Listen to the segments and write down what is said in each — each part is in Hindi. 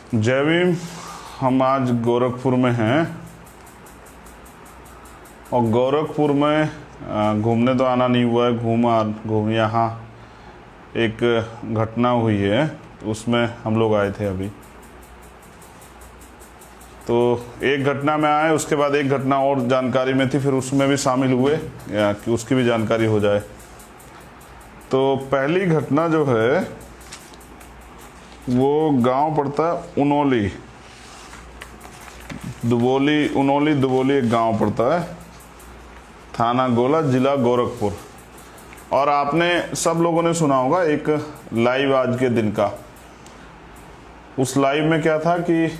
जय भीम। हम आज गोरखपुर में हैं और गोरखपुर में घूमने तो आना नहीं हुआ है। घूम यहाँ एक घटना हुई है, उसमें हम लोग आए थे अभी। तो एक घटना में आए, उसके बाद एक घटना और जानकारी में थी, फिर उसमें भी शामिल हुए या कि उसकी भी जानकारी हो जाए। तो पहली घटना जो है वो गांव पड़ता है उनोली दुबोली एक गांव पड़ता है, थाना गोला, जिला गोरखपुर। और आपने सब लोगों ने सुना होगा एक लाइव आज के दिन का। उस लाइव में क्या था कि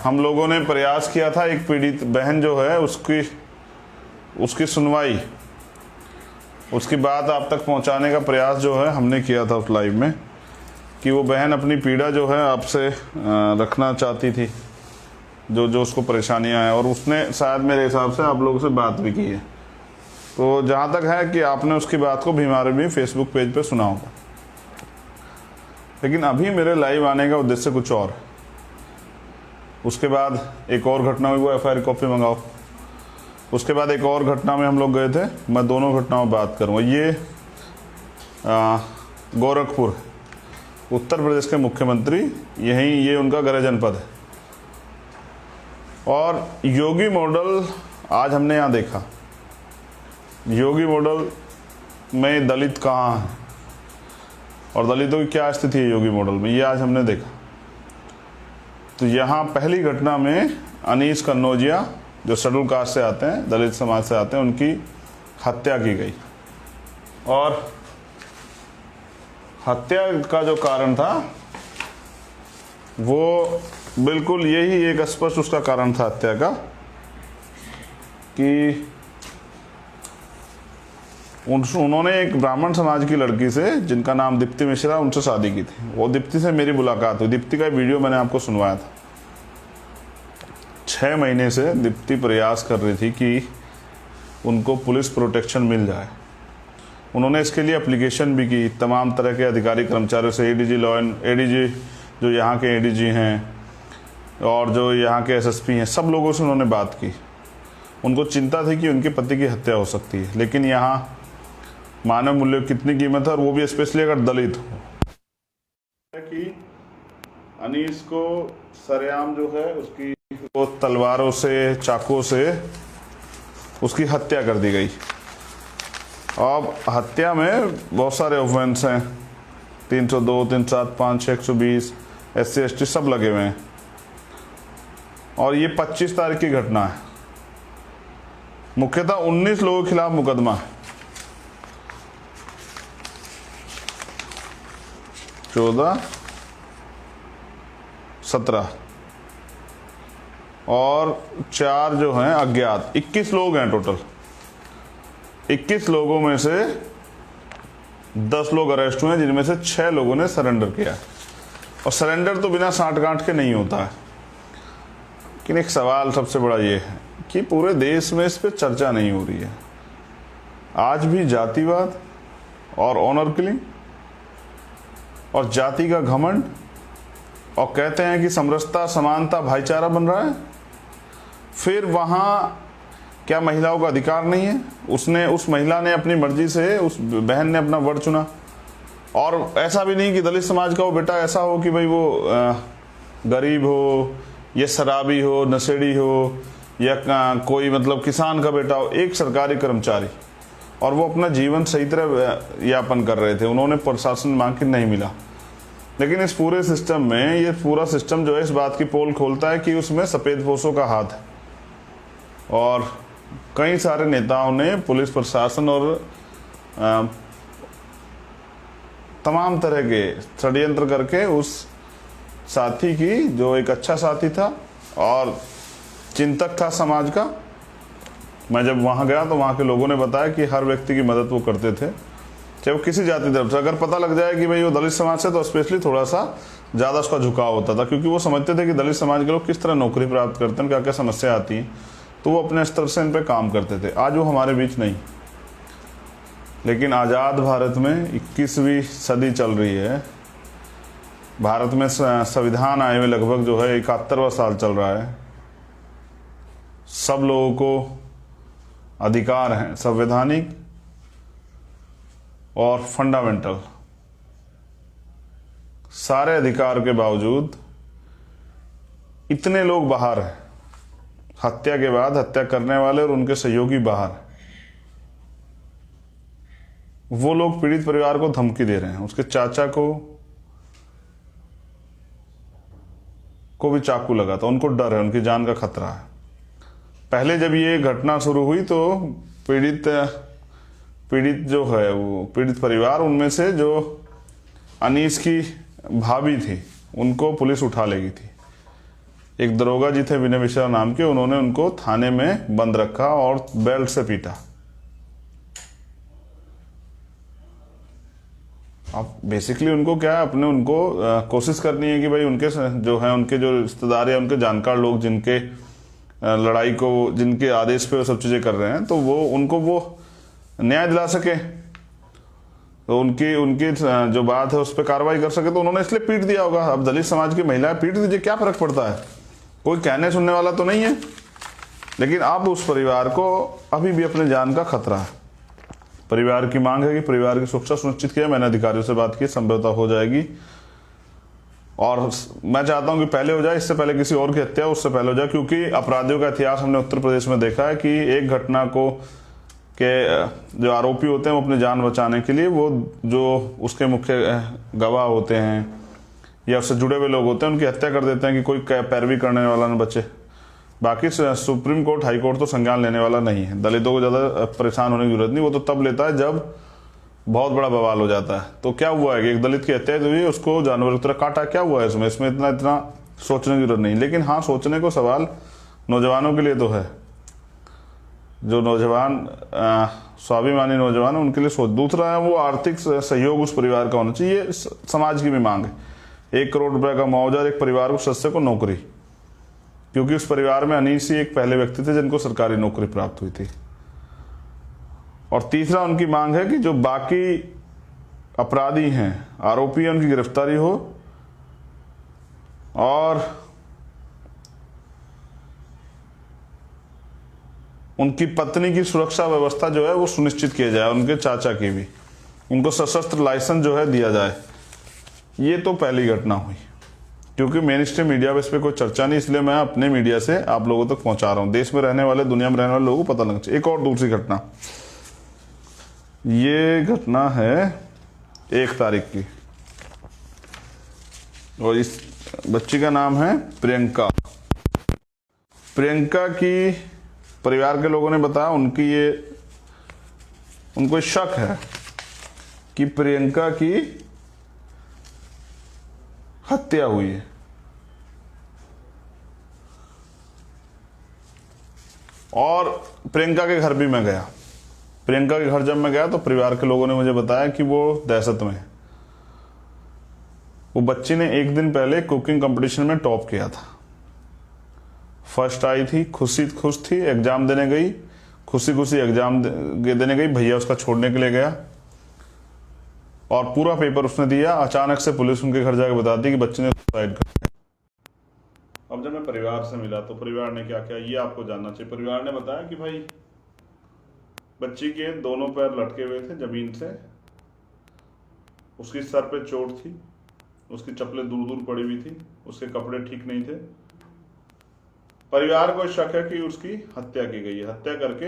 हम लोगों ने प्रयास किया था, एक पीड़ित बहन जो है उसकी सुनवाई, उसकी बात आप तक पहुंचाने का प्रयास जो है हमने किया था उस लाइव में, कि वो बहन अपनी पीड़ा जो है आपसे रखना चाहती थी, जो उसको परेशानियां हैं। और उसने शायद मेरे हिसाब से आप लोगों से बात भी की है। तो जहाँ तक है कि आपने उसकी बात को भी हमारे भी फेसबुक पेज पे सुना होगा। लेकिन अभी मेरे लाइव आने का उद्देश्य कुछ और। उसके बाद एक और घटना हुई, वो FIR कॉपी मंगाओ। उसके बाद एक और घटना में हम लोग गए थे, मैं दोनों घटनाओं में बात करूँगा। ये गोरखपुर, उत्तर प्रदेश के मुख्यमंत्री, ये उनका गृह जनपद है। और योगी मॉडल आज हमने यहाँ देखा। योगी मॉडल में दलित कहाँ है और दलितों की क्या स्थिति है योगी मॉडल में, ये आज हमने देखा। तो यहाँ पहली घटना में अनीस कन्नौजिया, जो शेड्यूल कास्ट से आते हैं, दलित समाज से आते हैं, उनकी हत्या की गई। और हत्या का जो कारण था वो बिल्कुल यही एक स्पष्ट उसका कारण था हत्या का, कि उन्होंने एक ब्राह्मण समाज की लड़की से, जिनका नाम दीप्ति मिश्रा, उनसे शादी की थी। वो दीप्ति से मेरी मुलाकात हुई। दीप्ति का वीडियो मैंने आपको सुनवाया था। 6 महीने से दीप्ति प्रयास कर रही थी कि उनको पुलिस प्रोटेक्शन मिल जाए। उन्होंने इसके लिए एप्लीकेशन भी की तमाम तरह के अधिकारी कर्मचारियों से, ADG जो यहाँ के ADG हैं और जो यहाँ के SSP हैं, सब लोगों से उन्होंने बात की। उनको चिंता थी कि उनके पति की हत्या हो सकती है। लेकिन यहाँ मानव मूल्य की कितनी कीमत है, और वो भी स्पेशली अगर दलित हो। कि अनीस को सरेआम जो है उसकी वो तलवारों से, चाकुओं से उसकी हत्या कर दी गई। अब हत्या में बहुत सारे ऑफेंस हैं, 302, 375, 120, SC ST सब लगे हुए हैं। और ये 25 तारीख की घटना है। मुख्यतः 19 लोगों के खिलाफ मुकदमा है। 14, 17 और 4 जो हैं अज्ञात। 21 लोग हैं टोटल। 21 लोगों में से 10 लोग अरेस्ट हुए हैं, जिनमें से 6 लोगों ने सरेंडर किया। और सरेंडर तो बिना साँठ गांठ के नहीं होता है। लेकिन एक सवाल सबसे बड़ा ये है कि पूरे देश में इस पर चर्चा नहीं हो रही है। आज भी जातिवाद और ऑनर किलिंग और जाति का घमंड, और कहते हैं कि समरसता, समानता, भाईचारा बन रहा है। फिर वहाँ क्या महिलाओं का अधिकार नहीं है? उस महिला ने अपनी मर्जी से, उस बहन ने अपना वर चुना। और ऐसा भी नहीं कि दलित समाज का वो बेटा ऐसा हो कि भाई वो गरीब हो या शराबी हो, नशेड़ी हो, या कोई मतलब किसान का बेटा हो। एक सरकारी कर्मचारी, और वो अपना जीवन सही तरह यापन कर रहे थे। उन्होंने प्रशासन मांग के नहीं मिला। लेकिन इस पूरे सिस्टम में, ये पूरा सिस्टम जो है इस बात की पोल खोलता है कि उसमें सफ़ेदपोशों का हाथ है। और कई सारे नेताओं ने, पुलिस प्रशासन और तमाम तरह के षड्यंत्र करके उस साथी की, जो एक अच्छा साथी था और चिंतक था समाज का। मैं जब वहाँ गया तो वहाँ के लोगों ने बताया कि हर व्यक्ति की मदद वो करते थे, चाहे वो किसी जाति तरफ से। अगर पता लग जाए कि भाई वो दलित समाज से, तो स्पेशली थोड़ा सा ज़्यादा उसका झुकाव होता था, क्योंकि वो समझते थे कि दलित समाज के लोग किस तरह नौकरी प्राप्त करते हैं, क्या क्या समस्या आती हैं। तो वो अपने स्तर से इन पर काम करते थे। आज वो हमारे बीच नहीं। लेकिन आज़ाद भारत में 21वीं सदी चल रही है, भारत में संविधान आए हुए लगभग जो है 71वां साल चल रहा है। सब लोगों को अधिकार हैं, संवैधानिक और फंडामेंटल। सारे अधिकार के बावजूद इतने लोग बाहर हैं, हत्या के बाद हत्या करने वाले और उनके सहयोगी बाहर। वो लोग पीड़ित परिवार को धमकी दे रहे हैं। उसके चाचा को भी चाकू लगा था, उनको डर है, उनकी जान का खतरा है। पहले जब ये घटना शुरू हुई तो पीड़ित जो है वो पीड़ित परिवार, उनमें से जो अनीस की भाभी थी उनको पुलिस उठा ले गई थी। एक दरोगा जी थे विनय मिश्रा नाम के, उन्होंने उनको थाने में बंद रखा और बेल्ट से पीटा। अब बेसिकली उनको क्या है, उनको कोशिश करनी है कि भाई उनके जो रिश्तेदार या उनके जानकार लोग जिनके लड़ाई को, जिनके आदेश पे वो सब चीजें कर रहे हैं, तो उनको न्याय दिला सके, तो उनकी जो बात है उस पर कार्रवाई कर सके। तो उन्होंने इसलिए पीट दिया होगा। अब दलित समाज की महिलाएं पीट दीजिए, क्या फर्क पड़ता है, कोई कहने सुनने वाला तो नहीं है। लेकिन अब उस परिवार को अभी भी अपने जान का खतरा है। परिवार की मांग है कि परिवार की सुरक्षा सुनिश्चित किया। मैंने अधिकारियों से बात की, संभवतः हो जाएगी। और मैं चाहता हूं कि पहले हो जाए, इससे पहले किसी और की हत्या उससे पहले हो जाए, क्योंकि अपराधियों का इतिहास हमने उत्तर प्रदेश में देखा है कि एक घटना के जो आरोपी होते हैं वो अपनी जान बचाने के लिए वो जो उसके मुख्य गवाह होते हैं या उससे जुड़े हुए लोग होते हैं उनकी हत्या कर देते हैं कि कोई पैरवी करने वाला न बचे। बाकी सुप्रीम कोर्ट, हाई कोर्ट तो संज्ञान लेने वाला नहीं है। दलितों को ज़्यादा परेशान होने की जरूरत नहीं, वो तो तब लेता है जब बहुत बड़ा बवाल हो जाता है। तो क्या हुआ है कि एक दलित की हत्या हुई, उसको जानवर की तरह काटा, क्या हुआ है इसमें इतना सोचने की जरूरत नहीं। लेकिन हाँ, सोचने को सवाल नौजवानों के लिए तो है, जो नौजवान स्वाभिमानी नौजवान है उनके लिए सोच। दूसरा है वो आर्थिक सहयोग उस परिवार का होना चाहिए। समाज की भी मांग है 1 करोड़ रुपए का मुआवजा, एक परिवार को सदस्य को नौकरी, क्योंकि उस परिवार में अनीस ही एक पहले व्यक्ति थे जिनको सरकारी नौकरी प्राप्त हुई थी। और तीसरा उनकी मांग है कि जो बाकी अपराधी हैं, आरोपी हैं, उनकी गिरफ्तारी हो और उनकी पत्नी की सुरक्षा व्यवस्था जो है वो सुनिश्चित किया जाए, उनके चाचा की भी, उनको सशस्त्र लाइसेंस जो है दिया जाए। ये तो पहली घटना हुई, क्योंकि मेन स्ट्रीम मीडिया पे इस पर कोई चर्चा नहीं, इसलिए मैं अपने मीडिया से आप लोगों तक पहुंचा रहा हूं। देश में रहने वाले, दुनिया में रहने वाले लोगों को पता लगना चाहिए। एक और दूसरी घटना, ये घटना है 1 तारीख की, और इस बच्ची का नाम है प्रियंका। प्रियंका की परिवार के लोगों ने बताया उनको शक है कि प्रियंका की हत्या हुई है। और प्रियंका के घर भी मैं गया। प्रियंका के घर जब मैं गया तो परिवार के लोगों ने मुझे बताया कि वो दहशत में है। वो बच्ची ने 1 दिन पहले कुकिंग कंपटीशन में टॉप किया था, फर्स्ट आई थी, खुश थी, एग्जाम देने गई, खुशी एग्जाम देने गई। भैया उसका छोड़ने के लिए गया और पूरा पेपर उसने दिया। अचानक से पुलिस उनके घर जाकर बताती कि बच्चे ने सुसाइड कर लिया। अब जब मैं परिवार से मिला तो परिवार ने क्या किया, ये आपको जानना चाहिए। परिवार ने बताया कि भाई बच्ची के दोनों पैर लटके हुए थे जमीन से, उसकी सर पे चोट थी, उसकी चप्पलें दूर दूर पड़ी हुई थी, उसके कपड़े ठीक नहीं थे। परिवार को शक है कि उसकी हत्या की गई है। हत्या करके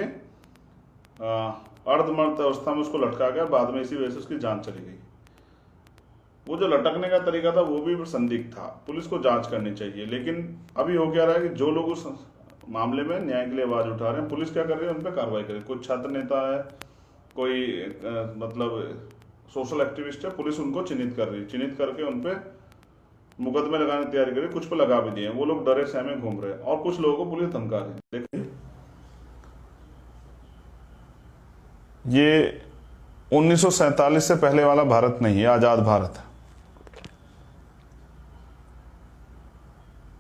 अर्धमर्त अवस्था में उसको लटका गया, बाद में इसी वजह से उसकी जान चली गई। वो जो लटकने का तरीका था वो भी संदिग्ध था, पुलिस को जांच करनी चाहिए। लेकिन अभी हो क्या रहा है कि जो लोग उस मामले में न्याय के लिए आवाज उठा रहे हैं, पुलिस क्या कर रही है, उन पर कार्रवाई करे। कोई छात्र नेता है, कोई मतलब सोशल एक्टिविस्ट है, पुलिस उनको चिन्हित कर रही है, चिन्हित करके उन पे मुकदमे लगाने की तैयारी करी, कुछ पे लगा भी दिए। वो लोग डरे सहमे घूम रहे हैं और कुछ लोगों को पुलिस धमका रही है। देखिए, ये 1947 से पहले वाला भारत नहीं है, आजाद भारत है।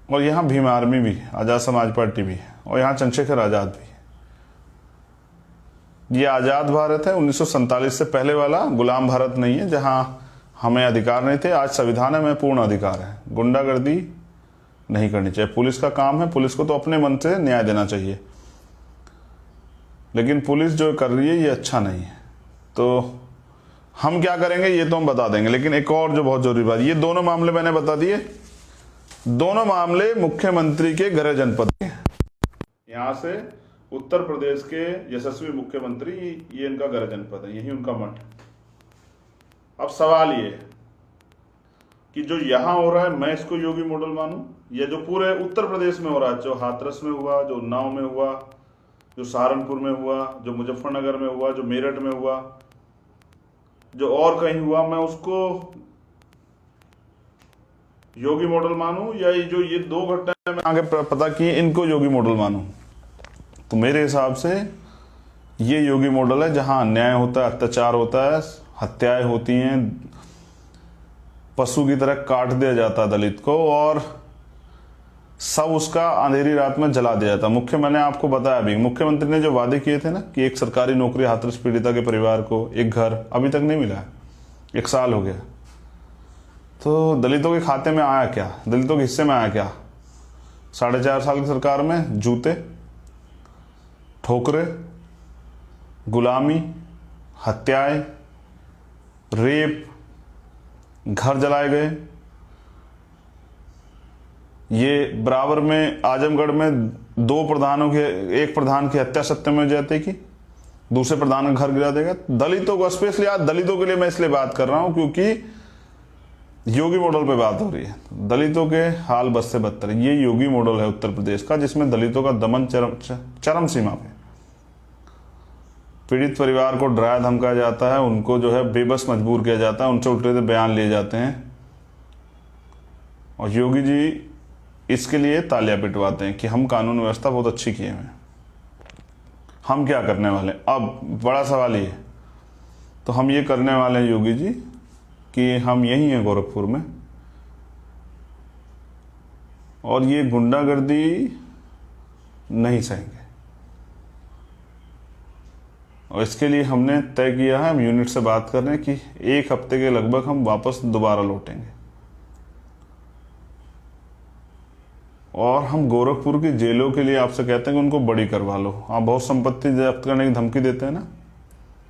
और यहाँ भीम आर्मी भी है, आजाद समाज पार्टी भी है, और यहाँ चंद्रशेखर आजाद भी है। ये आजाद भारत है, 1947 से पहले वाला गुलाम भारत नहीं है, जहां हमें अधिकार नहीं थे, आज संविधान है, हमें पूर्ण अधिकार है। गुंडागर्दी नहीं करनी चाहिए। पुलिस का काम है, पुलिस को तो अपने मन से न्याय देना चाहिए, लेकिन पुलिस जो कर रही है ये अच्छा नहीं है। तो हम क्या करेंगे ये तो हम बता देंगे, लेकिन एक और जो बहुत जरूरी बात, ये दोनों मामले मैंने बता दिए, दोनों मामले मुख्यमंत्री के गृह जनपद के। यहां से उत्तर प्रदेश के यशस्वी मुख्यमंत्री, ये इनका गृह जनपद है, यही उनका मठ। अब सवाल ये कि जो यहां हो रहा है मैं इसको योगी मॉडल मानूं, या जो पूरे उत्तर प्रदेश में हो रहा है, जो हाथरस में हुआ, जो उन्नाव में हुआ, जो सहारनपुर में हुआ, जो मुजफ्फरनगर में हुआ, जो मेरठ में हुआ, जो और कहीं हुआ, मैं उसको योगी मॉडल मानूं, या ये दो घटनाएं मैं आगे पता की इनको योगी मॉडल मानूं? तो मेरे हिसाब से ये योगी मॉडल है, जहां अन्याय होता है, अत्याचार होता है, हत्याएं होती हैं, पशु की तरह काट दिया जाता है दलित को, और सब उसका अंधेरी रात में जला दिया जाता। मैंने आपको बताया अभी, मुख्यमंत्री ने जो वादे किए थे ना कि एक सरकारी नौकरी हाथरस पीड़िता के परिवार को, एक घर, अभी तक नहीं मिला है, 1 साल हो गया। तो दलितों के खाते में आया क्या, दलितों के हिस्से में आया क्या? 4.5 साल की सरकार में जूते, ठोकरे, गुलामी, हत्याएं, रेप, घर जलाए गए। ये बराबर में आजमगढ़ में 2 प्रधानों के, एक प्रधान की हत्या सत्यमेव जयते की, दूसरे प्रधान का घर गिरा देगा। दलितों को स्पेशली, आज दलितों के लिए मैं इसलिए बात कर रहा हूं क्योंकि योगी मॉडल पे बात हो रही है। दलितों के हाल बद से बदतर, ये योगी मॉडल है उत्तर प्रदेश का, जिसमें दलितों का दमन चरम सीमा पे। पीड़ित परिवार को डराया धमकाया जाता है, उनको जो है बेबस मजबूर किया जाता है, उनसे उल्टे बयान लिए जाते हैं, और योगी जी इसके लिए तालियां पिटवाते हैं कि हम कानून व्यवस्था बहुत अच्छी किए हैं। हम क्या करने वाले? अब बड़ा सवाल ये, तो हम ये करने वाले हैं योगी जी कि हम यही हैं गोरखपुर में, और ये गुंडागर्दी नहीं सहेंगे, और इसके लिए हमने तय किया है, हम यूनिट से बात कर रहे हैं कि 1 हफ्ते के लगभग हम वापस दोबारा लौटेंगे, और हम गोरखपुर की जेलों के लिए आपसे कहते हैं कि उनको बड़ी करवा लो। आप बहुत संपत्ति जब्त करने की धमकी देते हैं ना,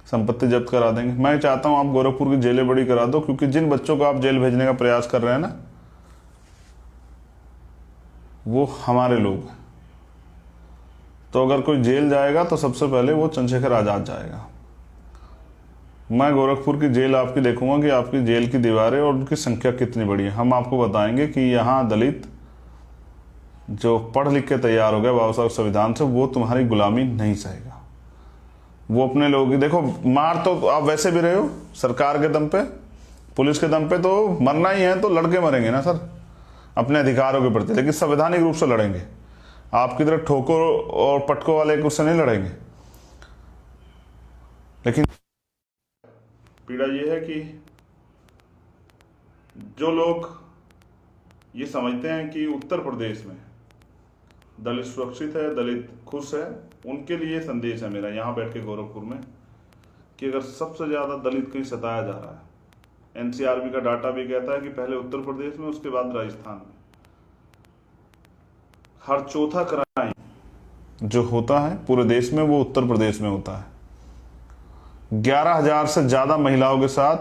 संपत्ति जब्त करा देंगे। मैं चाहता हूं आप गोरखपुर की जेलें बड़ी करा दो, क्योंकि जिन बच्चों को आप जेल भेजने का प्रयास कर रहे हैं ना, वो हमारे लोग हैं। तो अगर कोई जेल जाएगा तो सबसे पहले वो चंद्रशेखर आजाद जाएगा। मैं गोरखपुर की जेल आपकी देखूंगा कि आपकी जेल की दीवारें और उनकी संख्या कितनी बड़ी है। हम आपको बताएंगे कि यहाँ दलित जो पढ़ लिख के तैयार हो गया बाबा साहब संविधान से, वो तुम्हारी गुलामी नहीं सहेगा। वो अपने लोग, देखो मार तो आप वैसे भी रहे हो सरकार के दम पे, पुलिस के दम पे, तो मरना ही है तो लड़के मरेंगे ना सर अपने अधिकारों के प्रति, लेकिन संवैधानिक रूप से लड़ेंगे। आपकी तरह ठोकर और पटकों वाले उससे नहीं लड़ेंगे। लेकिन पीड़ा ये है कि जो लोग ये समझते हैं कि उत्तर प्रदेश में दलित सुरक्षित है, दलित खुश है, उनके लिए संदेश है मेरा यहाँ बैठ के गोरखपुर में कि अगर सबसे ज्यादा दलित कहीं सताया जा रहा है, एनसीआरबी का डाटा भी कहता है कि पहले उत्तर प्रदेश में, उसके बाद राजस्थान में, हर चौथा क्राइम जो होता है पूरे देश में वो उत्तर प्रदेश में होता है। 11,000 से ज्यादा महिलाओं के साथ,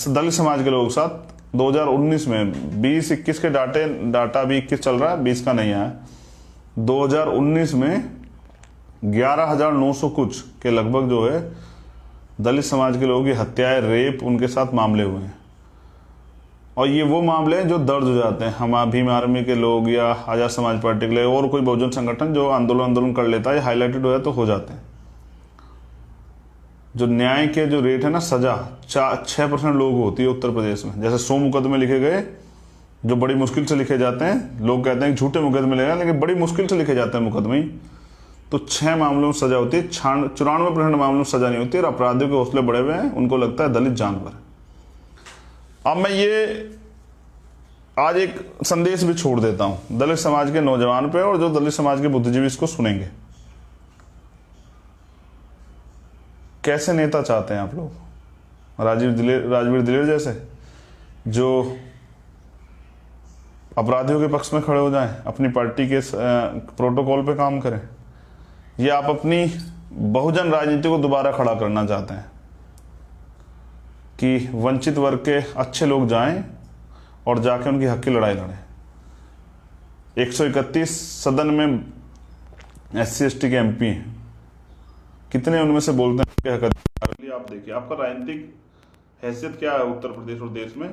दलित समाज के लोगों के साथ 2019 में, 20-21 के डाटा भी 21 चल रहा है, 20 का नहीं आया। 2019 में 11,900 कुछ के लगभग जो है दलित समाज के लोगों की हत्याएं, रेप, उनके साथ मामले हुए हैं। और ये वो मामले हैं जो दर्ज हो जाते हैं, हम भीम आर्मी के लोग या आजाद समाज पार्टी के लिए और कोई बहुजन संगठन जो आंदोलन कर लेता है, हाईलाइटेड हो जाए तो हो जाते हैं। जो न्याय के जो रेट है ना, सजा 6% लोग होती है उत्तर प्रदेश में। जैसे 100 मुकदमे लिखे गए जो बड़ी मुश्किल से लिखे जाते हैं, लोग कहते हैं झूठे मुकदमे ले, लेकिन बड़ी मुश्किल से लिखे जाते हैं मुकदमे, तो 6 मामलों में सजा होती है, 94% मामलों में सजा नहीं होती, और अपराधियों के हौसले बढ़े हुए हैं, उनको लगता है दलित जानवर है। अब मैं ये आज एक संदेश भी छोड़ देता हूं दलित समाज के नौजवान पे, और जो दलित समाज के बुद्धिजीवी इसको सुनेंगे। कैसे नेता चाहते हैं आप लोग? राजवीर दिलेर जैसे, जो अपराधियों के पक्ष में खड़े हो जाएं, अपनी पार्टी के प्रोटोकॉल पे काम करें, या आप अपनी बहुजन राजनीति को दोबारा खड़ा करना चाहते हैं कि वंचित वर्ग के अच्छे लोग जाएं और जाके उनकी हक की लड़ाई लड़ें? 131 सदन में SC/ST के MP हैं, कितने उनमें से बोलते हैं कि हक अधिकार के लिए? आप देखिए आपका राजनीतिक हैसियत क्या है उत्तर प्रदेश और देश में।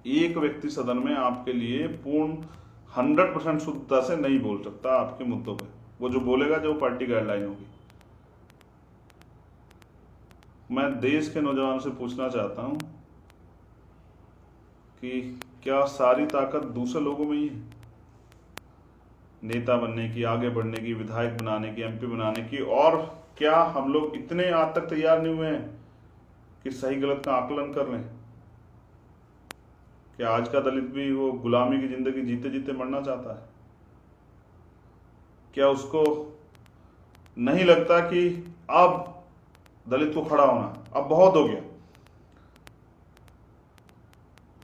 एक व्यक्ति सदन में आपके लिए पूर्ण 100% शुद्धता से नहीं बोल सकता आपके मुद्दों पे। वो जो बोलेगा जो पार्टी गाइडलाइन होगी। मैं देश के नौजवानों से पूछना चाहता हूं कि क्या सारी ताकत दूसरे लोगों में ही है? नेता बनने की, आगे बढ़ने की, विधायक बनाने की, MP बनाने की, और क्या हम लोग इतने आज तक तैयार नहीं हुए हैं कि सही गलत का आकलन कर लें? क्या आज का दलित भी वो गुलामी की जिंदगी जीते जीते मरना चाहता है? क्या उसको नहीं लगता कि अब दलित को खड़ा होना अब बहुत हो गया?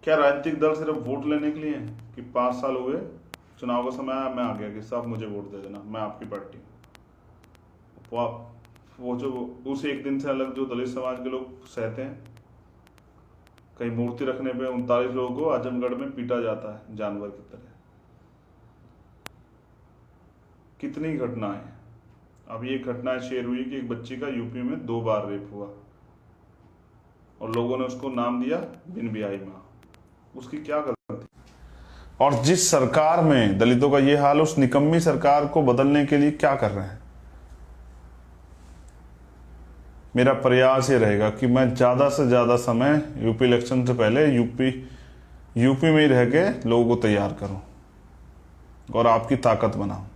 क्या राजनीतिक दल सिर्फ वोट लेने के लिए है कि 5 साल हुए, चुनाव का समय आया, मैं आ गया कि साहब मुझे वोट दे देना, मैं आपकी पार्टी? वो जो उस एक दिन से अलग जो दलित समाज के लोग सहते हैं, कहीं मूर्ति रखने पे 39 लोगों को आजमगढ़ में पीटा जाता है जानवर की तरह। कितनी घटनाएं। अब ये घटनाएं शेयर हुई कि एक बच्ची का यूपी में 2 बार रेप हुआ और लोगों ने उसको नाम दिया बिन ब्याही माँ। उसकी क्या गलती? और जिस सरकार में दलितों का ये हाल, उस निकम्मी सरकार को बदलने के लिए क्या कर रहे हैं? मेरा प्रयास ये रहेगा कि मैं ज़्यादा से ज़्यादा समय यूपी इलेक्शन से पहले यूपी में ही रह के लोगों को तैयार करूं और आपकी ताकत बनाऊं।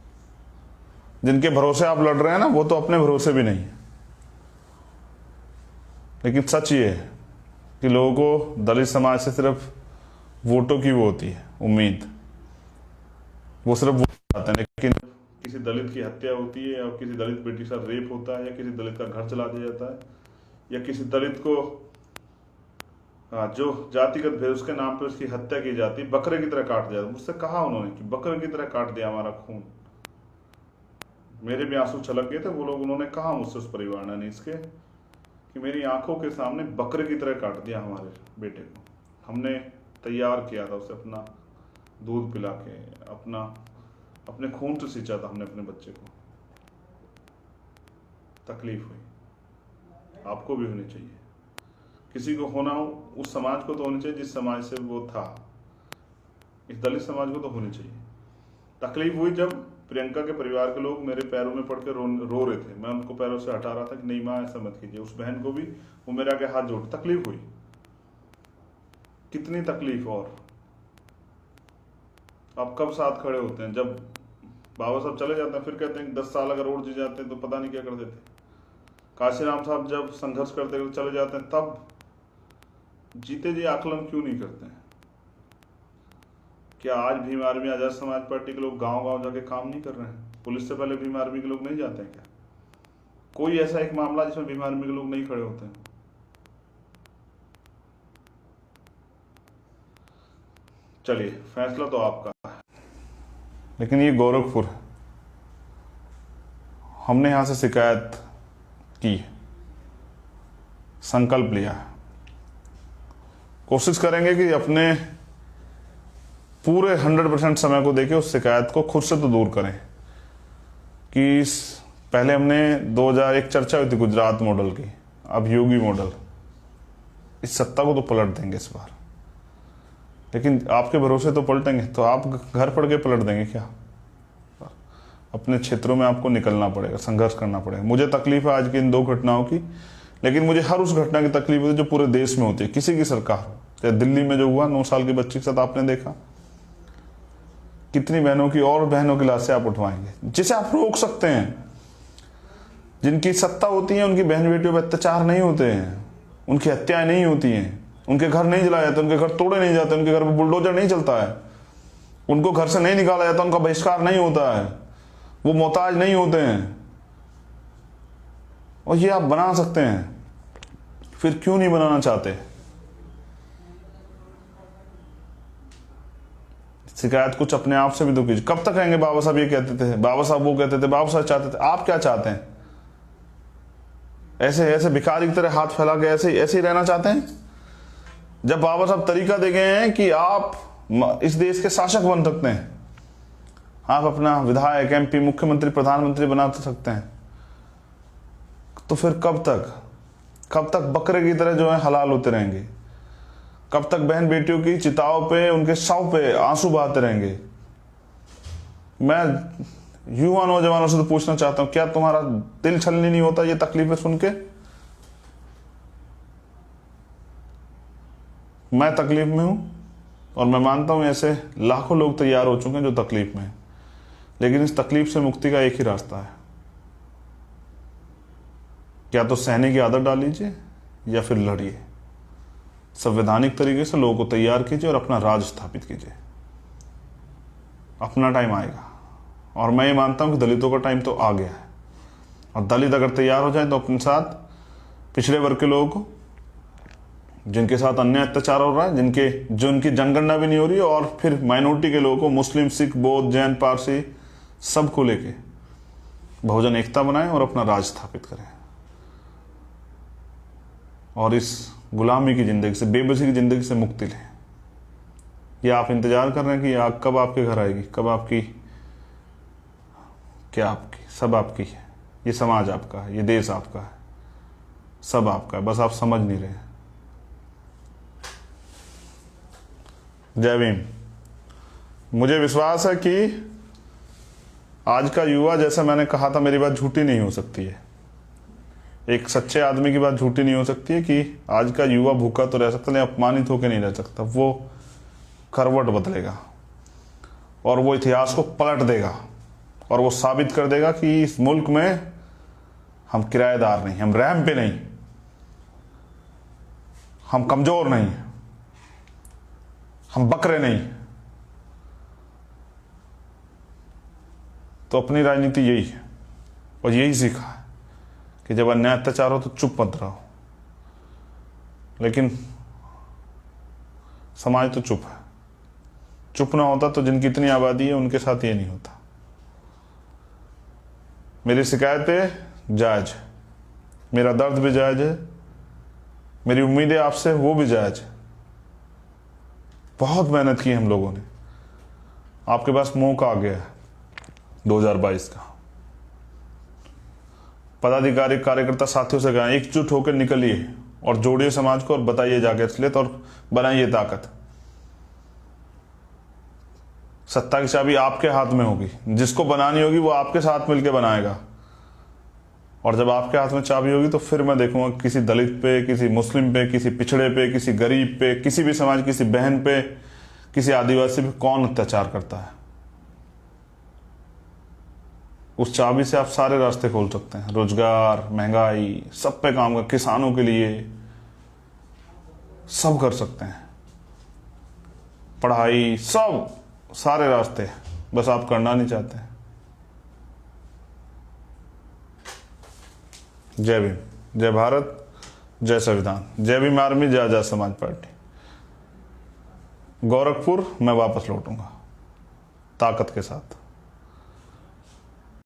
जिनके भरोसे आप लड़ रहे हैं ना, वो तो अपने भरोसे भी नहीं है। लेकिन सच ये है कि लोगों को दलित समाज से सिर्फ वोटों की वो होती है उम्मीद, वो सिर्फ वोट चाहते हैं। लेकिन किसी दलित की हत्या होती है, या किसी दलित बेटी के साथ रेप होता है, या किसी दलित का घर चला दिया जाता है, या किसी दलित को जो जातिगत भेद उसके नाम पे उसकी हत्या की जाती, बकरे की तरह काट दिया। मुझसे कहा उन्होंने कि बकरे की तरह काट दिया हमारा खून। मेरे भी आंसू छलक गए थे। वो लोग, उन्होंने कहा मुझसे, उस परिवार ने इसके, कि मेरी आंखों के सामने बकरे की तरह काट दिया हमारे बेटे को। हमने तैयार किया था उसे, अपना दूध पिला के, अपने खून से सींचा था हमने अपने बच्चे को। तकलीफ हुई, आपको भी होनी चाहिए। किसी को होना हो, उस समाज को तो होनी चाहिए जिस समाज से वो था। इस दलित समाज को तो होनी चाहिए। तकलीफ हुई जब प्रियंका के परिवार के लोग मेरे पैरों में पड़ के रो रहे थे। मैं उनको पैरों से हटा रहा था कि नहीं माँ ऐसा मत कीजिए। उस बहन को भी वो मेरे आगे हाथ जोड़, तकलीफ हुई। कितनी तकलीफ। और आप कब साथ खड़े होते हैं? जब बाबा साहब चले जाते हैं फिर कहते हैं कि 10 साल अगर और जी जाते हैं तो पता नहीं क्या कर देते। काशीराम साहब जब संघर्ष करते हुए चले जाते हैं, तब जीते जी आकलन क्यों नहीं करते हैं? क्या आज भीम आर्मी आजाद समाज पार्टी के लोग गांव-गांव जाके काम नहीं कर रहे हैं? पुलिस से पहले भीम आर्मी के लोग नहीं जाते हैं क्या? कोई ऐसा एक मामला जिसमें भीम आर्मी के लोग नहीं खड़े होते हैं? चलिए, फैसला तो आपका है, लेकिन ये गोरखपुर, हमने यहां से शिकायत की, संकल्प लिया, कोशिश करेंगे कि अपने पूरे 100% समय को देके उस शिकायत को खुद से तो दूर करें। कि पहले हमने 2001 चर्चा हुई थी गुजरात मॉडल की, अब योगी मॉडल। इस सत्ता को तो पलट देंगे इस बार। लेकिन आपके भरोसे तो पलटेंगे तो आप घर पड़ के पलट देंगे क्या? अपने क्षेत्रों में आपको निकलना पड़ेगा, संघर्ष करना पड़ेगा। मुझे तकलीफ है आज की इन 2 घटनाओं की, लेकिन मुझे हर उस घटना की तकलीफ होती है जो पूरे देश में होती है, किसी की सरकार हो। चाहे दिल्ली में जो हुआ 9 साल की बच्ची के साथ, आपने देखा कितनी बहनों की और बहनों की लाशें आप उठवाएंगे, जिसे आप रोक सकते हैं। जिनकी सत्ता होती है उनकी बहन बेटियों पर अत्याचार नहीं होते हैं, उनकी हत्याएं नहीं होती हैं, उनके घर नहीं जलाए जाते, उनके घर तोड़े नहीं जाते, उनके घर पर बुलडोजर नहीं चलता है, उनको घर से नहीं निकाला जाता, उनका बहिष्कार नहीं होता है, वो मोहताज नहीं होते हैं। और ये आप बना सकते हैं। फिर क्यों नहीं बनाना चाहते? शिकायत कुछ अपने आप से भी तो कीजिए। कब तक रहेंगे बाबा साहब ये कहते थे, बाबा साहब वो कहते थे, बाबा साहब चाहते थे, आप क्या चाहते हैं? ऐसे ऐसे भिखारी की तरह हाथ फैला के ऐसे ऐसे ही रहना चाहते हैं? जब बाबा साहब तरीका दे गए हैं कि आप इस देश के शासक बन सकते हैं, आप अपना विधायक, MP, मुख्यमंत्री, प्रधानमंत्री बना सकते हैं, तो फिर कब तक बकरे की तरह जो है हलाल होते रहेंगे? कब तक बहन बेटियों की चिताओं पे, उनके शव पे आंसू बहाते रहेंगे? मैं युवा नौजवानों से तो पूछना चाहता हूं, क्या तुम्हारा दिल छलनी नहीं होता ये तकलीफें सुन के? मैं तकलीफ में हूं और मैं मानता हूं ऐसे लाखों लोग तैयार हो चुके हैं जो तकलीफ में हैं, लेकिन इस तकलीफ से मुक्ति का एक ही रास्ता है, या तो सहने की आदत डाल लीजिए या फिर लड़िए। संवैधानिक तरीके से लोगों को तैयार कीजिए और अपना राज स्थापित कीजिए। अपना टाइम आएगा और मैं ये मानता हूं कि दलितों का टाइम तो आ गया है, और दलित अगर तैयार हो जाए तो अपने साथ पिछड़े वर्ग के लोगों को, जिनके साथ अन्याय अत्याचार हो रहा है, जो उनकी जनगणना भी नहीं हो रही है, और फिर माइनॉरिटी के लोगों को, मुस्लिम, सिख, बौद्ध, जैन, पारसी, सबको लेके बहुजन एकता बनाएं और अपना राज स्थापित करें, और इस गुलामी की जिंदगी से, बेबसी की जिंदगी से मुक्ति लें। या आप इंतजार कर रहे हैं कि आग कब आपके घर आएगी, कब आपकी, क्या आपकी, सब आपकी है। ये समाज आपका है, ये देश आपका है, सब आपका है, बस आप समझ नहीं रहे। जय भीम। मुझे विश्वास है कि आज का युवा, जैसा मैंने कहा था, मेरी बात झूठी नहीं हो सकती है, एक सच्चे आदमी की बात झूठी नहीं हो सकती है कि आज का युवा भूखा तो रह सकता है, लेकिन अपमानित होकर नहीं रह सकता। वो करवट बदलेगा और वो इतिहास को पलट देगा और वो साबित कर देगा कि इस मुल्क में हम किराएदार नहीं, हम रैम पे नहीं, हम कमजोर नहीं, हम बकरे नहीं। तो अपनी राजनीति यही है और यही सीखा है कि जब अन्याय अत्याचार हो तो चुप मत रहो, लेकिन समाज तो चुप है। चुप ना होता तो जिनकी इतनी आबादी है उनके साथ ये नहीं होता। मेरी शिकायतें जायज है, मेरा दर्द भी जायज है, मेरी उम्मीदें आपसे वो भी जायज है। बहुत मेहनत की हम लोगों ने, आपके पास मौका आ गया है 2022 का। पदाधिकारी, कार्यकर्ता साथियों से कहें, एकजुट होकर निकलिए और जोड़िए समाज को और बताइए जाके असलियत और बनाइए ताकत। सत्ता की चाबी आपके हाथ में होगी, जिसको बनानी होगी वो आपके साथ मिलकर बनाएगा, और जब आपके हाथ में चाबी होगी तो फिर मैं देखूंगा किसी दलित पे, किसी मुस्लिम पे, किसी पिछड़े पे, किसी गरीब पे, किसी भी समाज, किसी बहन पे, किसी आदिवासी पे कौन अत्याचार करता है। उस चाबी से आप सारे रास्ते खोल सकते हैं, रोजगार, महंगाई, सब पे काम कर, किसानों के लिए सब कर सकते हैं, पढ़ाई, सब, सारे रास्ते, बस आप करना नहीं चाहते हैं। जय भीम, जय भारत, जय संविधान, जय भीम आर्मी, जय आजाद समाज पार्टी। गोरखपुर मैं वापस लौटूंगा ताकत के साथ।